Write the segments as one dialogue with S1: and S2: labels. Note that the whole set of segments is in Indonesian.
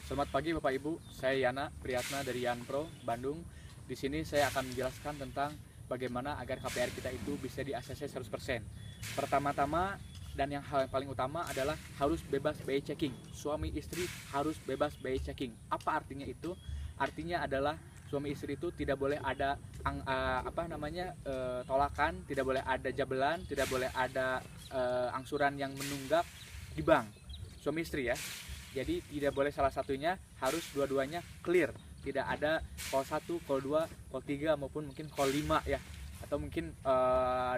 S1: Selamat pagi Bapak Ibu, saya Yana Priyatna dari Yanpro, Bandung. Di sini saya akan menjelaskan tentang bagaimana agar KPR kita itu bisa di-ACC 100%. Pertama-tama dan yang hal yang paling utama adalah harus bebas biaya checking. Suami istri harus bebas biaya checking. Apa artinya itu? Artinya adalah suami istri itu tidak boleh ada tolakan, tidak boleh ada jabelan, tidak boleh ada angsuran yang menunggak di bank. Suami istri ya. Jadi tidak boleh salah satunya, harus dua-duanya clear. Tidak ada call 1, call 2, call 3 maupun mungkin call 5 ya. Atau mungkin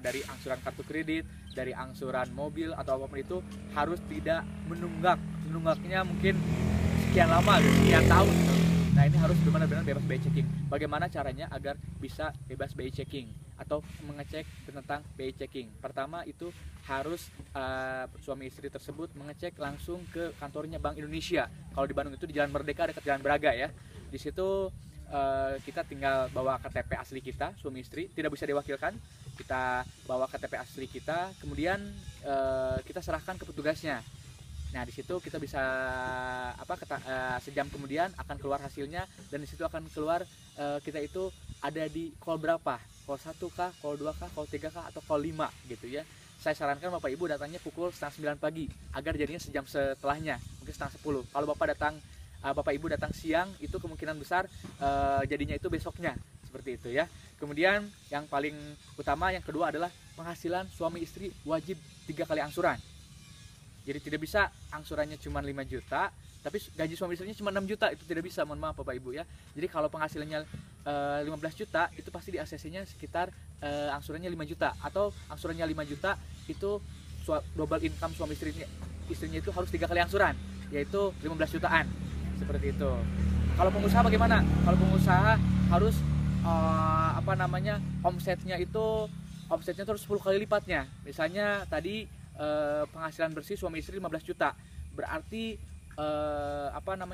S1: dari angsuran kartu kredit, dari angsuran mobil atau apapun itu harus tidak menunggak. Menunggaknya mungkin sekian lama gitu, sekian tahun gitu. Nah, ini harus benar-benar bebas biaya checking. Bagaimana caranya agar bisa bebas biaya checking atau mengecek tentang biaya checking? Pertama itu harus suami istri tersebut mengecek langsung ke kantornya Bank Indonesia. Kalau di Bandung itu di Jalan Merdeka dekat Jalan Braga ya. Di situ kita tinggal bawa KTP asli kita, suami istri, tidak bisa diwakilkan. Kita bawa KTP asli kita, kemudian kita serahkan ke petugasnya. Nah, di situ kita bisa sejam kemudian akan keluar hasilnya, dan di situ akan keluar kita itu ada di call berapa, call 1 kah, call 2 kah, call 3 kah, atau call 5 gitu ya. Saya sarankan Bapak Ibu datangnya pukul setengah 9 pagi agar jadinya sejam setelahnya, mungkin setengah 10. Kalau Bapak Ibu datang siang, itu kemungkinan besar jadinya itu besoknya, seperti itu ya. Kemudian yang paling utama, yang kedua adalah penghasilan suami istri wajib 3 kali angsuran. Jadi tidak bisa angsurannya cuma 5 juta, tapi gaji suami istrinya cuma 6 juta, itu tidak bisa, mohon maaf Bapak Ibu ya. Jadi kalau penghasilannya 15 juta, itu pasti di ACC-nya sekitar angsurannya 5 juta. Atau angsurannya 5 juta, itu double income suami istrinya itu harus 3 kali angsuran, yaitu 15 jutaan, seperti itu. Kalau pengusaha bagaimana? Kalau pengusaha harus omsetnya itu harus 10 kali lipatnya. Misalnya tadi penghasilan bersih suami istri 15 juta, berarti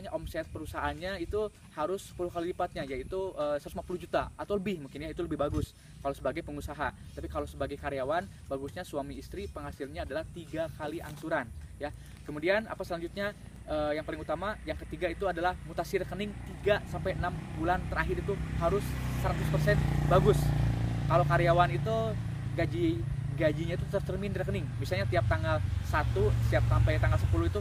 S1: omset perusahaannya itu harus 10 kali lipatnya, yaitu 150 juta atau lebih, mungkin ya, itu lebih bagus kalau sebagai pengusaha. Tapi kalau sebagai karyawan, bagusnya suami istri penghasilannya adalah 3 kali angsuran ya. Kemudian apa selanjutnya, yang paling utama, yang ketiga itu adalah mutasi rekening 3-6 bulan terakhir itu harus 100% bagus. Kalau karyawan itu gajinya itu tercermin di rekening, misalnya tiap tanggal 1 setiap sampai tanggal 10 itu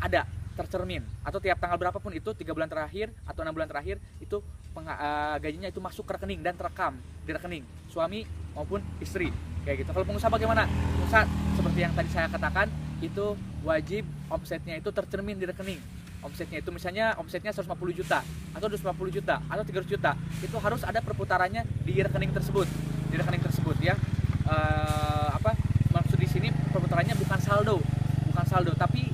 S1: ada tercermin, atau tiap tanggal berapapun itu 3 bulan terakhir atau 6 bulan terakhir itu gajinya itu masuk ke rekening dan terekam di rekening suami maupun istri, kayak gitu. Kalau pengusaha bagaimana? Pengusaha seperti yang tadi saya katakan, itu wajib omsetnya itu tercermin di rekening. Omsetnya itu misalnya omsetnya 150 juta atau 250 juta atau 300 juta, itu harus ada perputarannya di rekening tersebut, ya. Maksud di sini perputarannya bukan saldo, tapi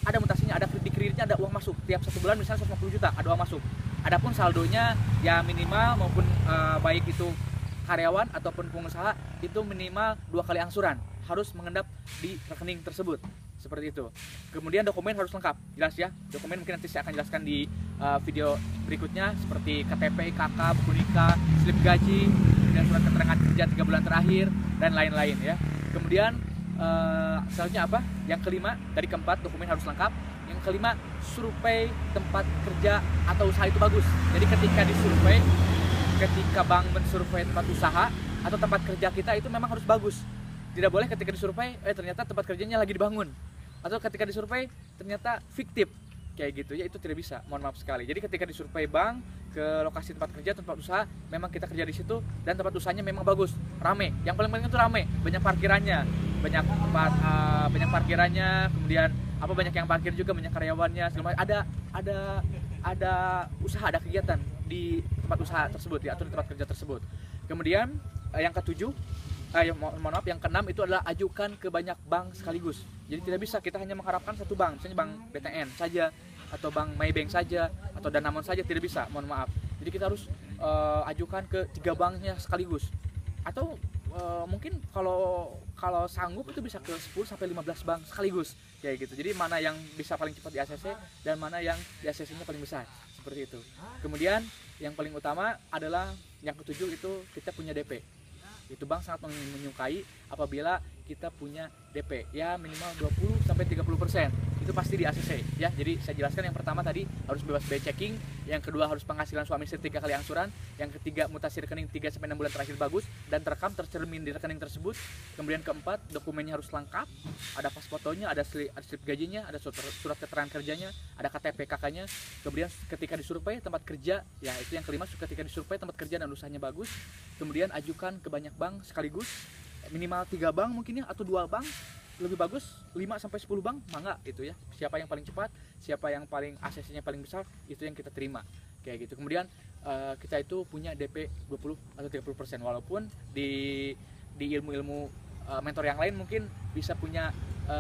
S1: ada mutasinya, ada di kreditnya, ada uang masuk tiap 1 bulan, misalnya 150 juta ada uang masuk. Adapun saldonya ya minimal, maupun baik itu karyawan ataupun pengusaha, itu minimal 2 kali angsuran harus mengendap di rekening tersebut, seperti itu. Kemudian dokumen harus lengkap, jelas ya. Dokumen mungkin nanti saya akan jelaskan di video berikutnya, seperti KTP, KK, buku nikah, slip gaji, dan surat keterangan kerja 3 bulan terakhir, dan lain-lain ya. Kemudian selanjutnya apa? Yang kelima, dari keempat dokumen harus lengkap. Yang kelima, survei tempat kerja atau usaha itu bagus. Jadi ketika bank mensurvei tempat usaha atau tempat kerja kita, itu memang harus bagus. Tidak boleh ketika disurvei ternyata tempat kerjanya lagi dibangun, atau ketika disurvei ternyata fiktif, kayak gitu ya, itu tidak bisa, mohon maaf sekali. Jadi ketika disurvei bank ke lokasi tempat kerja, tempat usaha, memang kita kerja di situ dan tempat usahanya memang bagus, rame. Yang paling penting itu rame, banyak parkirannya, kemudian banyak yang parkir juga, banyak karyawannya, ada usaha, ada kegiatan di tempat usaha tersebut ya, atau di tempat kerja tersebut. Kemudian yang yang keenam itu adalah ajukan ke banyak bank sekaligus. Jadi tidak bisa kita hanya mengharapkan satu bank, misalnya bank BTN saja, atau bank Maybank saja, atau Danamon saja, tidak bisa, mohon maaf. Jadi kita harus ajukan ke 3 banknya sekaligus, atau mungkin kalau sanggup itu bisa ke 10-15 bank sekaligus, kayak gitu. Jadi mana yang bisa paling cepat di ACC dan mana yang di ACC-nya paling besar, seperti itu. Kemudian yang paling utama adalah yang ketujuh, itu kita punya DP. Itu bank sangat menyukai apabila kita punya DP ya minimal 20-30%. Itu itu pasti di ACC ya. Jadi saya jelaskan, yang pertama tadi harus bebas biaya checking, yang kedua harus penghasilan suami istri 3 kali angsuran, yang ketiga mutasi rekening 3 sampai 6 bulan terakhir bagus dan terekam tercermin di rekening tersebut. Kemudian keempat, dokumennya harus lengkap, ada pas fotonya, ada slip gajinya, ada surat keterangan kerjanya, ada KTP KK-nya. Kemudian ketika disurvei tempat kerja, ya itu yang kelima, ketika disurvei tempat kerja dan usahanya bagus. Kemudian ajukan ke banyak bank sekaligus, minimal 3 bank mungkin ya, atau 2 bank, lebih bagus 5 sampai 10 bank, mangga itu ya. Siapa yang paling cepat, siapa yang paling ACC-nya paling besar, itu yang kita terima. Kayak gitu. Kemudian kita itu punya DP 20 atau 30%, walaupun di ilmu-ilmu mentor yang lain mungkin bisa punya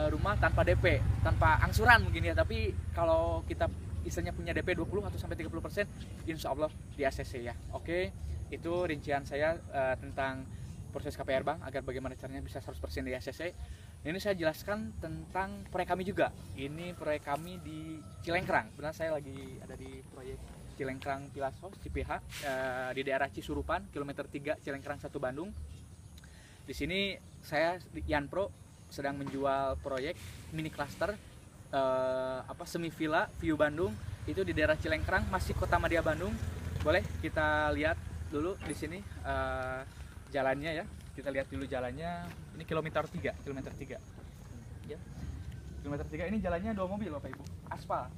S1: rumah tanpa DP, tanpa angsuran mungkin ya, tapi kalau kita istilahnya punya DP 20 atau sampai 30%, insya Allah di ACC ya. Oke, itu rincian saya tentang proses KPR Bank agar bagaimana caranya bisa 100% di ACC. Ini saya jelaskan tentang proyek kami juga. Ini proyek kami di Cilengkrang. Benar, saya lagi ada di proyek Cilengkrang Pilas House CPH di daerah Cisurupan, kilometer 3 Cilengkrang 1 Bandung. Di sini saya Yanpro sedang menjual proyek mini cluster semi villa view Bandung, itu di daerah Cilengkrang, masih Kota Madya Bandung. Boleh kita lihat dulu di sini jalannya ya. Kita lihat dulu jalannya. Ini kilometer 3 ya. Kilometer 3 ini jalannya 2 mobil Bapak Ibu, aspal.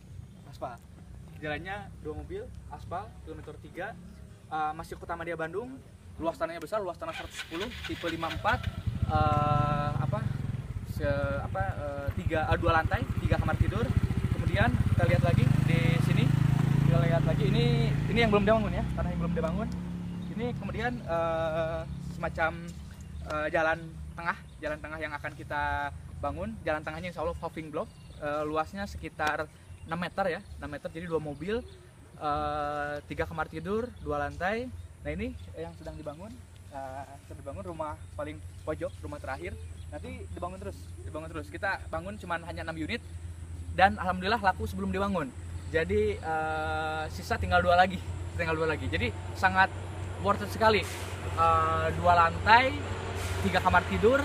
S1: Jalannya 2 mobil, aspal, kilometer 3, masih Kota Madya Bandung. Luas tanahnya besar, luas tanah 110, tipe 54, 2 lantai, 3 kamar tidur. Kemudian kita lihat lagi di sini, ini yang belum dibangun ya, tanah yang belum dibangun. Ini kemudian semacam jalan tengah yang akan kita bangun. Jalan tengahnya insya Allah paving block, luasnya sekitar 6 meter ya, 6 meter, jadi 2 mobil, 3 kamar tidur, 2 lantai. Nah ini yang sedang dibangun, rumah paling pojok, rumah terakhir. Nanti dibangun terus. Kita bangun cuman hanya 6 unit dan alhamdulillah laku sebelum dibangun. Jadi sisa tinggal 2 lagi. Jadi sangat worth it sekali. 2 lantai, 3 kamar tidur,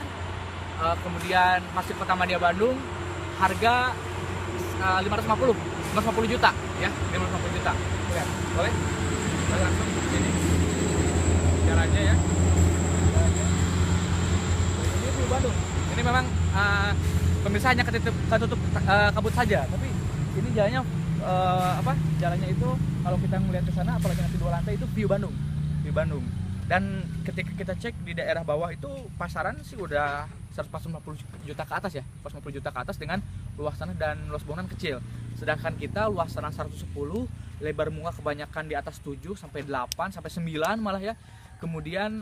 S1: kemudian masih Kota Madya Bandung, harga 550 juta ya, 550 juta. Boleh langsung sini jalannya ya. Ini view Bandung. Ini memang pemirsa hanya ketutup kabut saja, tapi ini jalannya jalannya itu kalau kita melihat ke sana, apalagi nanti 2 lantai, itu view Bandung. Dan ketika kita cek di daerah bawah itu pasaran sih udah 150 juta ke atas ya, 150 juta ke atas dengan luas tanah dan luas bangunan kecil. Sedangkan kita luas tanah 110, lebar muka kebanyakan di atas 7 sampai 8 sampai 9 malah ya. Kemudian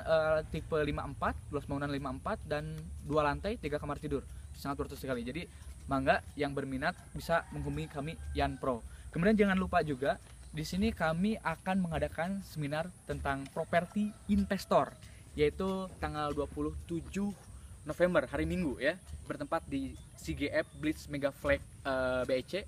S1: tipe 54, luas bangunan 54 dan 2 lantai, 3 kamar tidur. Sangat worth it sekali. Jadi mangga yang berminat bisa menghubungi kami Yanpro. Kemudian jangan lupa juga di sini kami akan mengadakan seminar tentang properti investor, yaitu tanggal 27 November hari Minggu ya, bertempat di CGF Blitz Mega Flag BEC.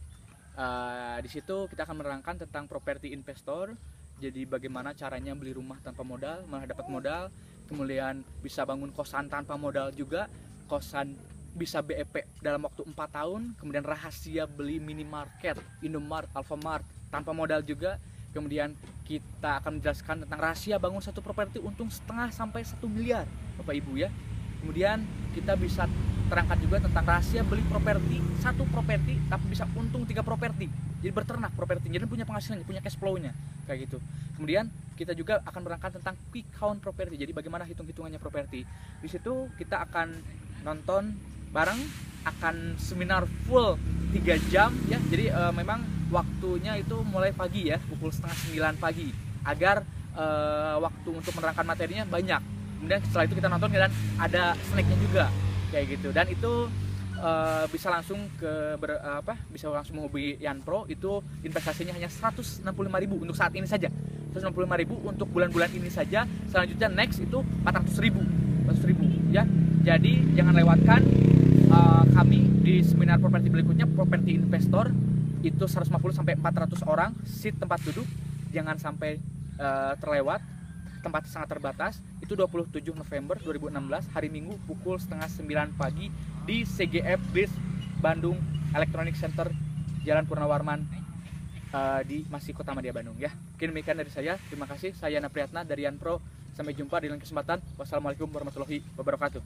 S1: Di situ kita akan menerangkan tentang properti investor. Jadi bagaimana caranya beli rumah tanpa modal, malah dapat modal, kemudian bisa bangun kosan tanpa modal juga, kosan bisa BEP dalam waktu 4 tahun, kemudian rahasia beli minimarket, Indomart, Alfamart tanpa modal juga. Kemudian kita akan menjelaskan tentang rahasia bangun satu properti untung 0,5 sampai 1 miliar Bapak Ibu ya. Kemudian kita bisa terangkan juga tentang rahasia beli properti, satu properti tapi bisa untung 3 properti. Jadi berternak properti, jadi punya penghasilannya, punya cash flow-nya kayak gitu. Kemudian kita juga akan menerangkan tentang quick count properti. Jadi bagaimana hitung-hitungannya properti. Di situ kita akan nonton bareng, akan seminar full 3 jam ya. Jadi memang waktunya itu mulai pagi ya, pukul 8:30 pagi, agar waktu untuk menerangkan materinya banyak. Kemudian setelah itu kita nonton dan ada snacknya juga kayak gitu. Dan itu bisa langsung bisa langsung menghubungi Yanpro. Itu investasinya hanya 165.000 untuk saat ini saja, 165.000 untuk bulan-bulan ini saja. Selanjutnya next itu 400.000 ya. Jadi jangan lewatkan kami di seminar properti berikutnya, properti investor. Itu 150 sampai 400 orang, seat tempat duduk, jangan sampai terlewat, tempatnya sangat terbatas. Itu 27 November 2016 hari Minggu pukul 8:30 pagi di CGF Blitz Bandung Electronic Center Jalan Purnawarman di masih Kota Madya Bandung ya. Mungkin demikian dari saya. Terima kasih. Saya Yana Priyatna dari Yanpro. Sampai jumpa di lain kesempatan. Wassalamualaikum warahmatullahi wabarakatuh.